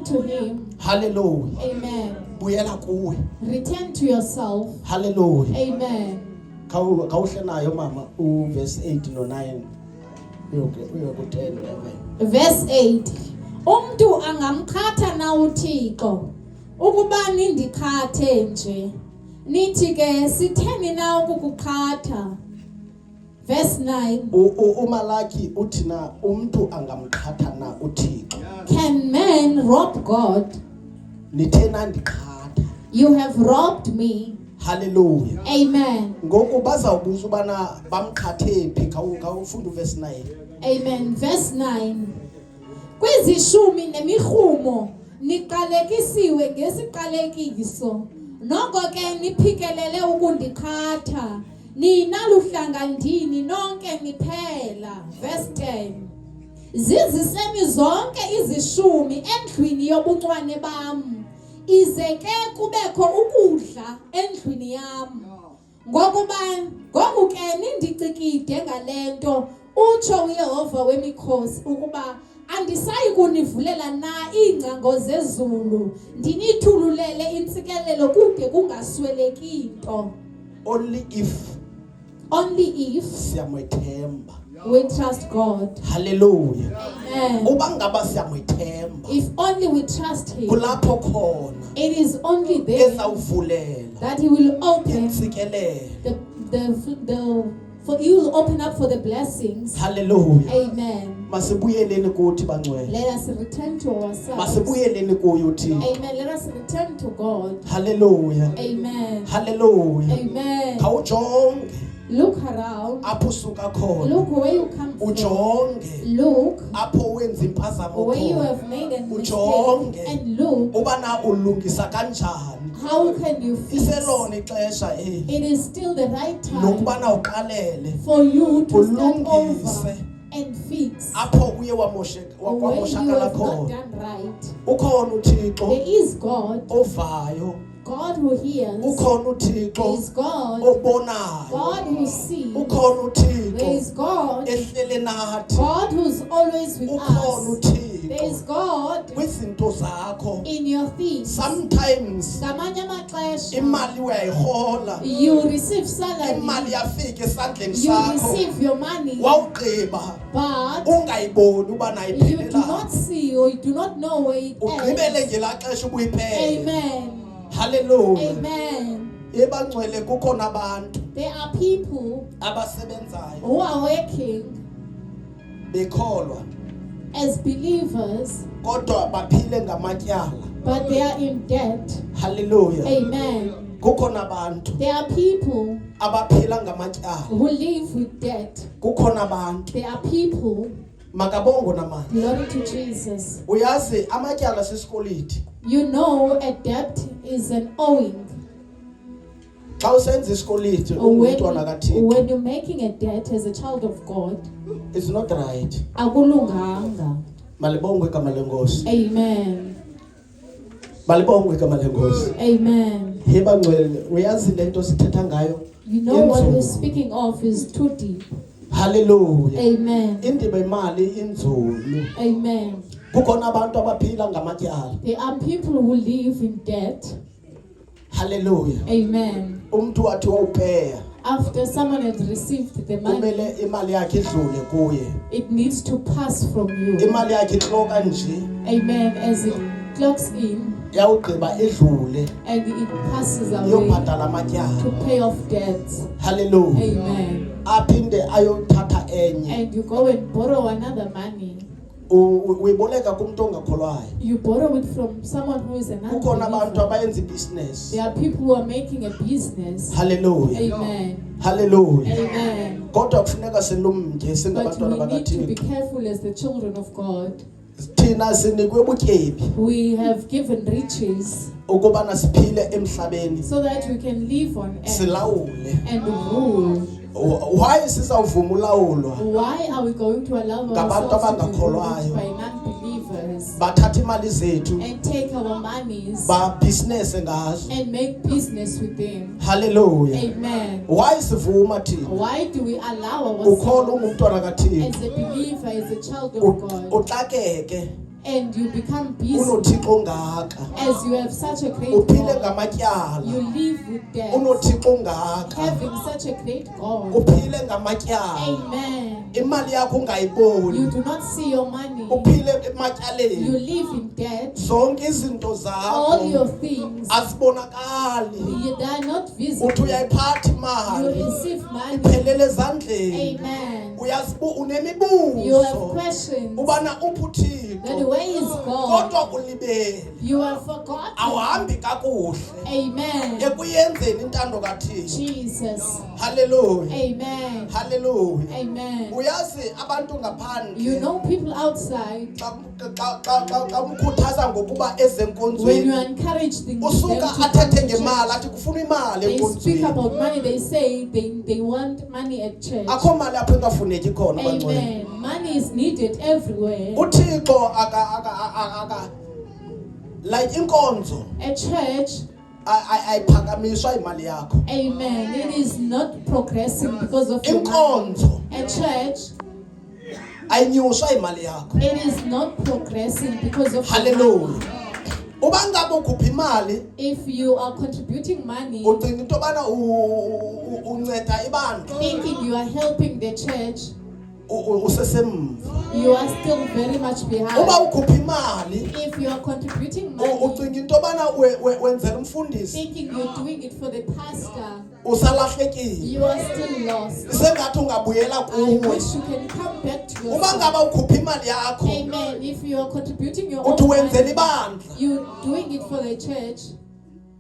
to him. Hallelujah. Amen. Buyela kuwe. Return to yourself. Hallelujah. Amen. Kawuhle nayo mama verse 8 no 9 uyoku 10 11. Verse 8. Umntu angamkhatha na uThixo ukuba nindikhathe nje. Nithi ke sitheni na ukukukhatha. Verse 9. Umalaki uthi na umntu angamkhatha na uThixo. Can man rob God? Nithena ndikhatha. You have robbed me. Hallelujah. Amen. Ngoku bazawubuza ubana bamkhathe phi kawufunda verse 9. Amen. Verse 9. Kwizishumi nemirhumo niqalekisiwe ngesiqalekiso. Noko ke niphikelele ukundikhatha. Nina luhlanga ndini nonke niphela. Verse 10. Zizisemi zonke izishumi endlwini yobuncwane bam. Ize ke kubekho ukudla endlwini yam. Ngoku ke nindicikide ngalento utsho uYehova wemikhosi ukuba andisayi kunivulela na iingcango zezulu ndinithululele intsikelelo kude kungasweleki nto. Only if siyamthemba. We trust God. Hallelujah. Amen. Uba ngaba siyamthemba. If only we trust him. Kulapho khona. It is only there ezawuvulela that he will open intsikelelo. For you will open up for the blessings. Hallelujah. Amen. Masibuyeleni kuthi bangcwele. Let us return to ourselves. Masibuyeleni kuye uthi. Amen. Let us return to God. Hallelujah. Amen. Hallelujah. Amen. Khawujonge. Look around. Apho usuka khona. Look where you come from. Ujonge. Look apho wenza impazamo where you khona. have made a mistake. Ujonge. And look ubana ulungisa kanjani. how can you fix. Iselona ixesha It is still the right time lokubana uqalele for you to start ulungise over and fix apho uye where you wamoshakala have not khona. done right. Ukhona uThixo There is God, ovayo. God who hears. Ukhona There uThixo is God, obonayo. God who sees. Ukhona There is uThixo God, ehlele nathi. God who's always with Ukhona us. There is uThixo God kwizinto zakho. in your things. Sometimes Ngamanye amaxesha imali uyayihola. you receive salary, Imali yafika esandleni you sakho. receive your money, Wawugqiba but ungayiboni uba you do nayiphelela. not see or you do not know where it Ugqibele ends. ngelaa xesha ubuyiphele. Amen. Hallelujah. Amen. Ebangcwele kukhona abantu There are people abasebenzayo who are working bekholwa as believers, kodwa baphile ngamatyala. but they are in debt. Hallelujah. Amen. Kukhona abantu There are people abaphila ngamatyala. who live with debt. Kukhona abantu There are people, makabongo namani. glory to Jesus. Uyazi amatyala sisikoliti. You know a debt is an owing. Xa usenza isikoliti umntwana kaThixo, When you're making a debt as a child of God, it's not right. akulunganga. Malibongwe igama lenkosi. Amen. Malibongwe igama lenkosi. Amen. Hebangcwele uyazi lento sithetha ngayo. You know what we're speaking of is too deep. Hallelujah. Amen. Indima imali inzulu. Amen. Kukhona abantu abaphila ngamatyala. There are people who live in debt. Hallelujah. Amen. Umuntu wathi wawupeya After someone has received the money, kumele imali yakhe idlule kuye. it needs to pass from you. Imali yakhe ixoka nje Amen. As it clocks in yawugqiba idlule and it passes away yobhatala amatyala. to pay off debts. Hallelujah. Amen. Aphinde ayothatha enye. And you go and borrow another money. Uyiboleka kumuntu ongakholwayo. You borrow it from someone who is an Kukhona abantu unbeliever. abayenza business. There are people who are making a business. Hallelujah. Amen. Hallelujah. Amen. Kodwa kufuneka silumke But singabantwana we need to be bakaThixo. careful as the children of God. Thina sinikwe ubutyebi We have given riches ukubana siphile emhlabeni so that we can live on earth silawule. and rule. Why sizawuvuma ulawulwa? Why are we going to allow Ngabantu ourselves to be ruled abangakholwayo. by non-believers Bathatha imali zethu and take our monies ba business ngazo. and make business with them? Hallelujah. Amen. Why sivuma thina? Why do we allow Ukholwa ourselves ungumntwana kaThixo. as a believer, as a child of God, Uxakeke and you become busy, unothixo ongaka, as you have such a great uphile God, ngamatyala, you live with death, unothixo ongaka, having such a great God. uphile ngamatyala, Amen. imali yakho You ungayiboni, do not see your money. uphile You ematyaleni, live in debt. zonke izinto All your zakho things, azibonakali, they are not uthi visible. uyayiphatha You imali receive money. iphelele ezandleni, Amen. You have unemibuzo questions. ubana uphi That uthixo where is God? kodwa ulibele, You have forgotten. awuhambi kakuhle Amen. ekuyenzeni intando kaThixo. Jesus. Hallelujah, Amen. hallelujah. Amen. Uyazi abantu You ngaphandle know people outside, xa umkhuthaza ngokuba eze when you nkonzweni encourage them to usuka come athethe to ngemali church, athi kufuna imali they speak enkonzweni. about money. They say they want money at church. Akho mali apho engafuneki khona bangcwele. Amen. Money is needed everywhere. uThixo aka like inkonzo At church, ayiphakamiswa imali yakho. amen, it is not progressing because of your money. Inkonzo At church, ayinyuswa imali yakho. it is not progressing because of your Hallelujah. money. Uba ngabe ukhupha imali If you are contributing money, ucinga into yobana unceda ibandla, thinking you are helping the church, usesemva. you are still very much Uba behind. ukhupha imali If you are contributing money, ucinga into yobana wenzela umfundisi, thinking you're doing it for the pastor, usalahlekile, you are still lost. sengathi ungabuyela I kuwe. wish you can come back to Uba yourself. ngabe ukhupha imali yakho Amen. If you are contributing your uthi own wenzela money, ibandla, you doing it for the church.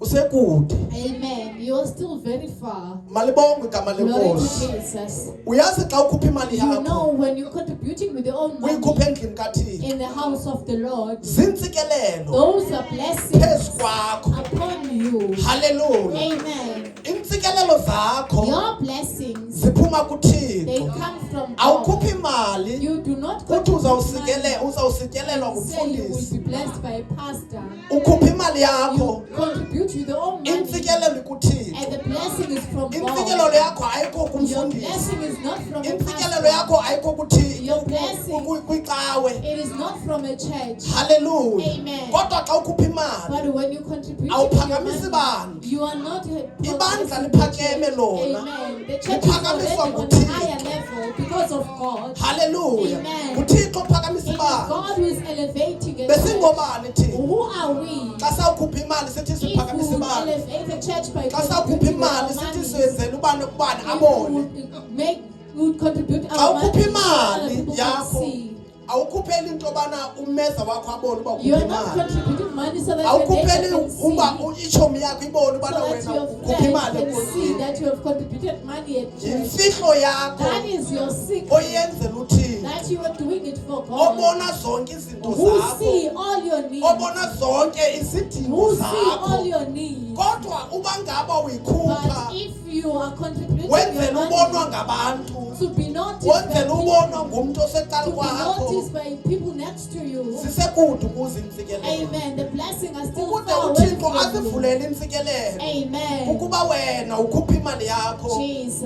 usekude. Amen. You are still very far. Malibongwe igama Glory to lenkosi. Jesus. Uyazi xa ukhupha imali You yakho know when you're contributing with your own money uyikhupha endlini kaThixo, in the house of the Lord, zintsikelelo those are blessings phezu kwakho. upon you. Hallelujah. Amen. Intsikelelo zakho Your blessings, ziphuma they kuThixo. come from God. Awukhuphi imali You do not uthi contribute uzawusityelelwa money and say you will ngumfundisi. be blessed by a pastor. Ukhupha imali yakho, You contribute with your own money, intsikelelo ikuThixo. and the blessing is from Intsikelelo God. yakho ayikho Your kumfundisi. blessing is not from a Intsikelelo pastor. yakho ayikho Your blessing, kwicawe. it is not from a church. Hallelujah. Amen. Kodwa xa ukhupha imali, But when you contribute with your awuphakamisi money, bandla. you are not Ibandla progressing liphakeme the church. lona. Amen. The church is Liphakamiswa already on a nguThixo. higher level because of God. Hallelujah. Amen. uThixo uphakamisa It is ibandla. God who is elevating a church. Besingobani thina? Who are we? Xa sawukhupha imali sithi If we siphakamisa would ibandla. elevate the church by Xa sawukhupha contributing with imali our sithi money, siyenzela ubani if abone. we would contribute Xa our money ukhupha so other imali people can yakho see. awukhupheli into yobana umeza wakho abone uba You ukhupha are not imali. contributing money so that your neighbor Awukhupheli can see. uba itshomi yakho ibone So ubana that wena your ukhupha friend imali can see enkonzweni. that you have contributed money at church. Yimfihlo yakho That is your secret. oyenzela uThixo. That you are doing it for God. Obona zonke izinto Who zakho. see all your needs. Obona zonke izidingo Who see all zakho. your needs. Kodwa uba ngaba But uyikhupha if you are contributing your wenzela ubonwa money ngabantu, to be noticed by wenzela people, ubonwa ngumntu osecala to be kwakho, noticed by people next to you, sisekude ukuze intsikelelo. amen, the blessing are still Ukude far away uThixo from you. azivulele intsikelelo. Amen. Ukuba wena ukhupha imali yakho, Jesus.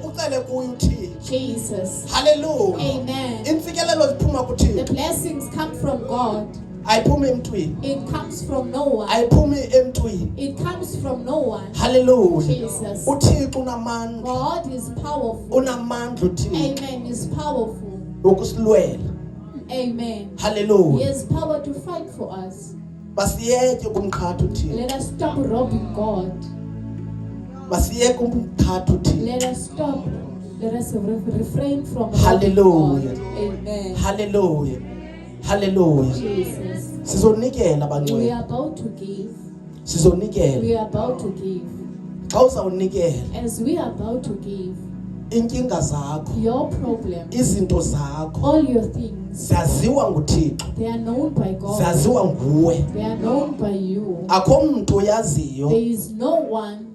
ucele kuye uThixo. Jesus. Hallelujah. Amen. Intsikelelo ziphuma The kuThixo. blessings come from God. Ayiphumi emntwini. It comes from no one. Ayiphumi emntwini. It comes from no one. Hallelujah. Jesus. uThixo unamandla. God is powerful. Unamandla uThixo Amen. Is powerful. wokusilwela. Amen. He Hallelujah. has power to fight for us. Basiyeke kumqhatha uThixo. Let us stop robbing God. Basiyeke kumqhatha uThixo. Let us stop. Let us refrain from Hallelujah. robbing God. Amen. Hallelujah. Hallelujah. Jesus. Sizonikela We bangcwele. are about to give. Sizonikela. We are about to give. Xa uzawunikela As we are about to give, inkinga zakho, your problem, izinto zakho all your things, zaziwa nguThixo. they are known by God. Zaziwa nguwe. They are known by you. Akho muntu oyaziyo There is no one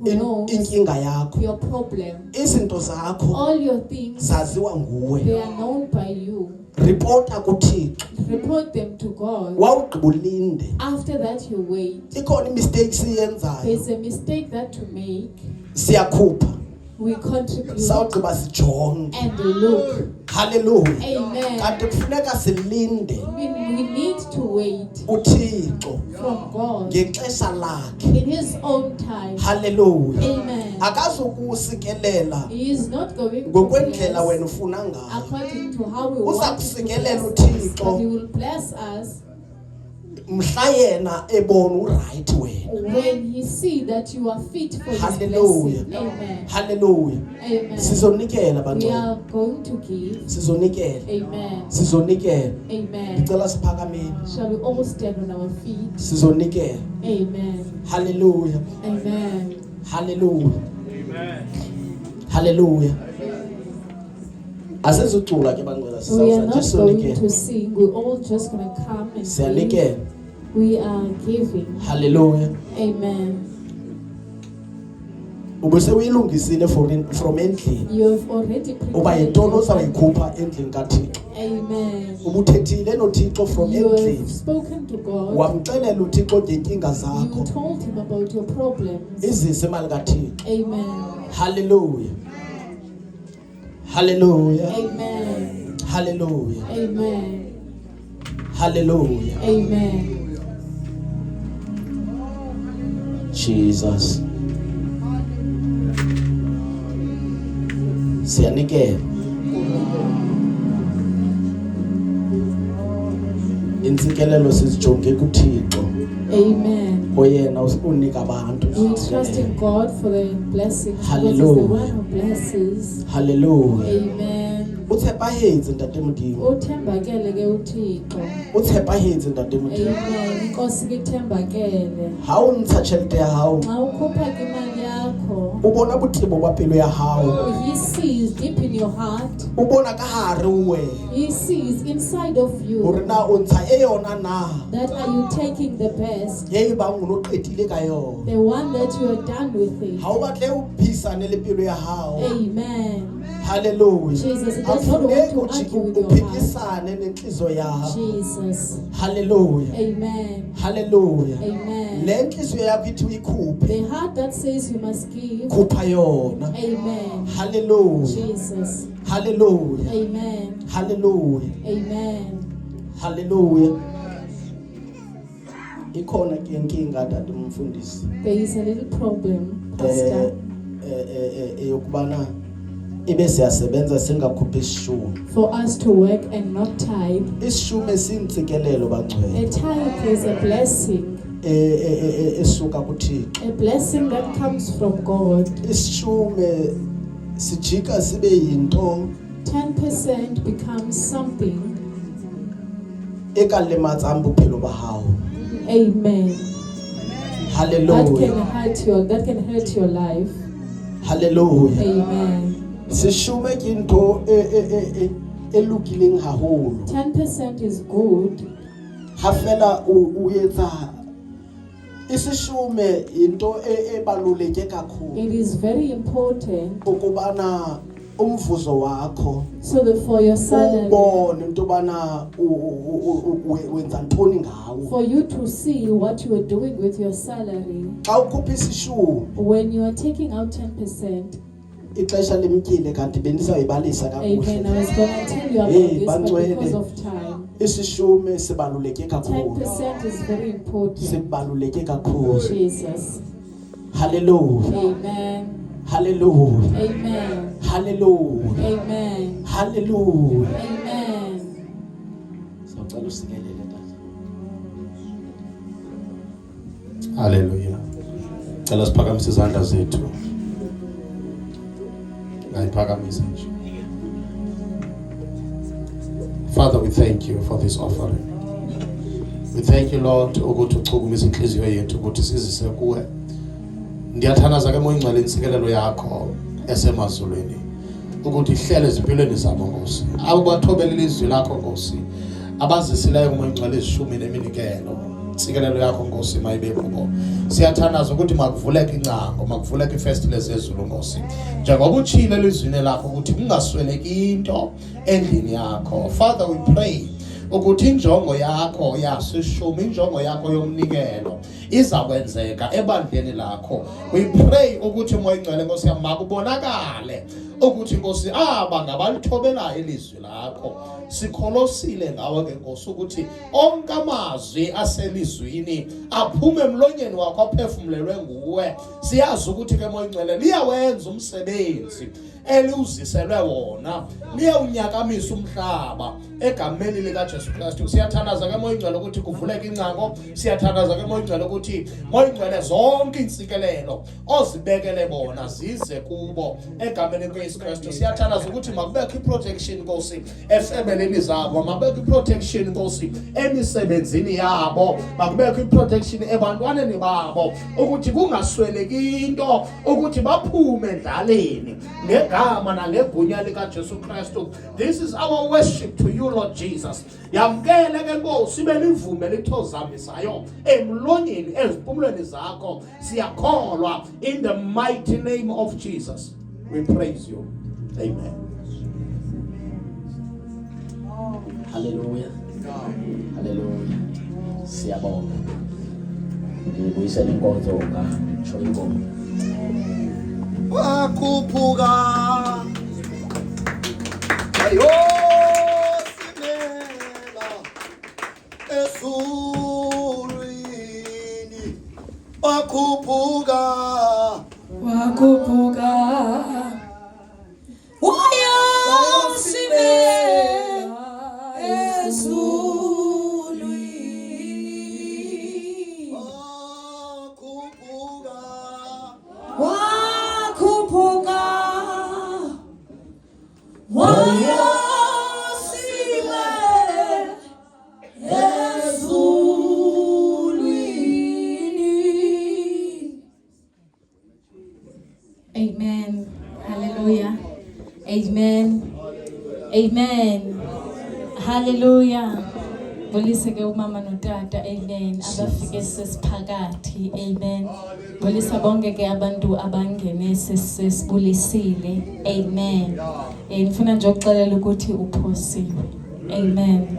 who knows inkinga yakho. your problem. Izinto zakho All your things, zaziwa nguwe. they are known by you. Reporta kuThixo. Report them to God. Wawugqiba ulinde. After that, you wait. Ikhona imistakes siyenzayo. There's a mistake that to make. Siyakhupha. we contribute sawugqiba sijonge. and look. Hallelujah. Amen. Kanti kufuneka silinde We need to wait uThixo from God ngexesha lakhe. in His own time. Hallelujah. Amen. Akazukusikelela He is not going to ngokwendlela bless wena ufuna ngayo. according to how we Uza want to kusikelela bless us, uThixo. but He will bless us Mhla yena ebona uright wena. when He see that you are fit for His Hallelujah. blessing. Amen. Hallelujah. Amen. Sizonikela We bantwana. are going to give. Sizonikela. Amen. Sizonikela. Amen. Ngicela siphakameni. Shall we all stand on our feet? Sizonikela. Amen. Hallelujah. Amen. Hallelujah. Hallelujah. Asizocula ke bangcwele We are sisawuza not nje going sizonikela. to sing. We're all just going to come and give. Siyanikela. We are giving. Hallelujah. Amen. Ubese uyilungisile from endlini. You have already Uba prepared. yintoni your ozayikhupha endlini kaThixo. Amen. Ubuthethile noThixo from You have endlini. spoken to God. Wamxelela uThixo ngenkinga You zakho. told Him about your problems. Izise imali kaThixo. Amen. Hallelujah. Hallelujah. Amen. Hallelujah. Amen. Hallelujah. Amen. Jesus. Siyanikela. Intsikelelo sizijonge kuThixo. Amen. Oyena unika abantu. We trust in God for the blessings. Because He's the Hallelujah. one who blesses. Hallelujah. Amen. Uthepahedze ntatemudimo. Uthembakele ke uThixo. Uthepahedze ntatemudimo. Amen. Inkosi ke ithembakele. Ha o ntsha tšhelete ya hao. Xa ukhupha ke imali yakho, O bona botebo ba pelo ya hao. He sees deep in your heart. O bona ka hare ho wena. He sees inside of Hore you. na o ntsha e yona na. That are you taking the best? Ye bang o no qetile ka yona. The one that you are done with it. Ha o batle o phisane le pelo ya hao. Amen. Hallelujah. Jesus, it does not want to Afuneki argue with your heart. uphikisane nenhliziyo yakho. Jesus. Hallelujah. Amen. Hallelujah. Amen. Le nhliziyo yakho ithi uyikhuphe. The heart that says you must give. Khupha yona. Amen. Hallelujah. Jesus. Hallelujah. Amen. Hallelujah. Amen. Hallelujah. Ikhona ke inkinga tata umfundisi. There is a little problem, Pastor. Eyokubana ibe siyasebenza singakhuphi isishume. For us to work and not tithe. Isishume sintsikelelo bangcwele. A tithe is a blessing. Esuka kuThixo. A blessing that comes from God. Isishume sijika sibe yinto 10% becomes something. ekalematsa bophelo ba hao. Amen. Hallelujah. That can hurt your life. Hallelujah. Amen. Sishume ke into elukileng haholo. 10% is good. Ha fela o etsa isishume into ebaluleke kakhulu. It is very important. Ukubana umvuzo wakho So that for your salary, ubone into bana wenza ntoni ngawo. for you to see what you are doing with your salary. Xa ukhupha isishume When you are taking out 10%, ixesha limkile kanti bendisayibalisa amen. kakuhle. I was going to tell you about Hey, this, but bantwele. because of time, Isishume sibaluleke kakhulu. 10% is very important. Sibaluleke kakhulu. Jesus. Hallelujah. Amen. Hallelujah. Amen. Hallelujah. Amen. Hallelujah. Amen. Sawucela usikelele tata. Hallelujah. Cela siphakamise izandla zethu. Ngayiphakamisa nje. Father, we thank you for this offering. We thank you, Lord, ukuthi uchukumisa inhliziyo yethu ukuthi sizise kuwe. Ndiyathanaza ke moya ingcwele insikelelo yakho esemazulwini ukuthi ihlele ezimpilweni zabo Nkosi. Abathobela ilizwi lakho Nkosi. Abazisileyo moya ingcwele izishumi neminikelo. Insikelelo yakho Nkosi mayibe kubo. Siyathanaza ukuthi makuvuleke incango, makuvuleke ifestile zezulu Nkosi. Njengoba utshile elizwini lakho ukuthi kungasweleki into endini yakho. Father, we pray ukuthi injongo yakho yasishumi, injongo yakho yomnikelo izakwenzeka ebandleni lakho. We pray ukuthi Moya Oyingcwele Nkosi yami makubonakale ukuthi Nkosi aba ngabalithobelayo ilizwi lakho. Sikholosile ngawe ke Nkosi ukuthi onke amazwi aselizwini aphume emlonyeni wakho aphefumulelwe nguwe. Siyazi ukuthi ke Moya Oyingcwele liyawenza umsebenzi eliuziselwe wona, liyawunyakamisa umhlaba egameni lika Jesu Kristu. Siyathandaza ke Moya Oyingcwele ukuthi kuvuleke ingcango. Siyathandaza ke Moya Oyingcwele ukuthi Moya Oyingcwele zonke insikelelo ozibekele bona zize kubo egameni lika Jesu Kristu. Siyathandaza ukuthi makubekho iprotection Nkosi efemeleni zabo, makubekho iprotection Nkosi emisebenzini yabo, makubekho iprotection ebantwaneni babo ukuthi kungasweleki into ukuthi baphume endlaleni ngegama nangegunya lika Jesu Kristu. This is our worship to you Lord Jesus. Yamkele ke Nkosi belivume lithozamisayo emlonyeni ezimpumulweni zakho. Siyakholwa in the mighty name of Jesus. We praise you. Amen. Hallelujah. Hallelujah. Siyabonga. Ngibuyisela inkonzo ngasho ingoma. Wakhuphuka ayosibela ezulwini, wakhuphuka wayosibela ezulwini, wakhuphuka wayosibela ezulwini. Amen. Hallelujah. Amen. Amen. Hallelujah. Bolisa ke umama notata. Amen. Abafike sesiphakathi. Amen. Bolisa bonke ke abantu abangene sesibulisile. Amen. Ngifuna nje ukuxelela ukuthi uphosiwe. Amen.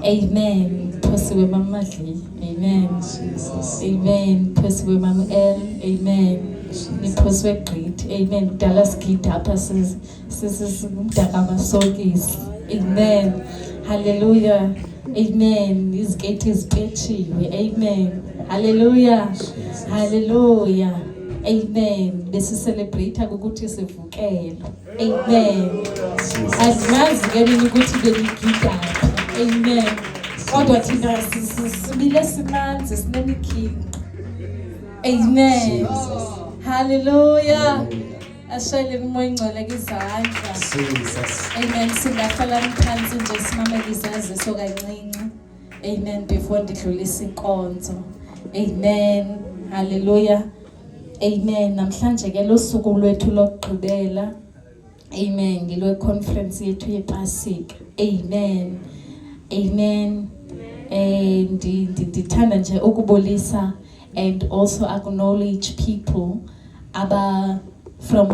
Amen. Phosiwe mama Madli. Amen. Amen. Phosiwe mama L. Amen. Niphoswe gqithi. Amen. Kudala sigida apha umdaka amasokisi. Amen. Hallelujah. Amen. Iziketi zipetshiwe. Amen. Hallelujah. Hallelujah. Amen. Besicelebrate ukuthi sivukele. Amen. Azimazi ke mina ukuthi benigida. Amen. Kodwa thina sibile simanzi sinemikhiqo. Amen. Hallelujah. Ashayele Moya Oyingcwele izandla. Amen. Singahlala phansi nje simamele izaziso kancinci. Amen. Before ndidlulisa inkonzo. Amen. Hallelujah. Amen. Namhlanje ke losuku lwethu lokugqibela. Amen. Ngilwe conference yethu yePasika. Amen. Amen. And ndithanda nje ukubulisa and also acknowledge people from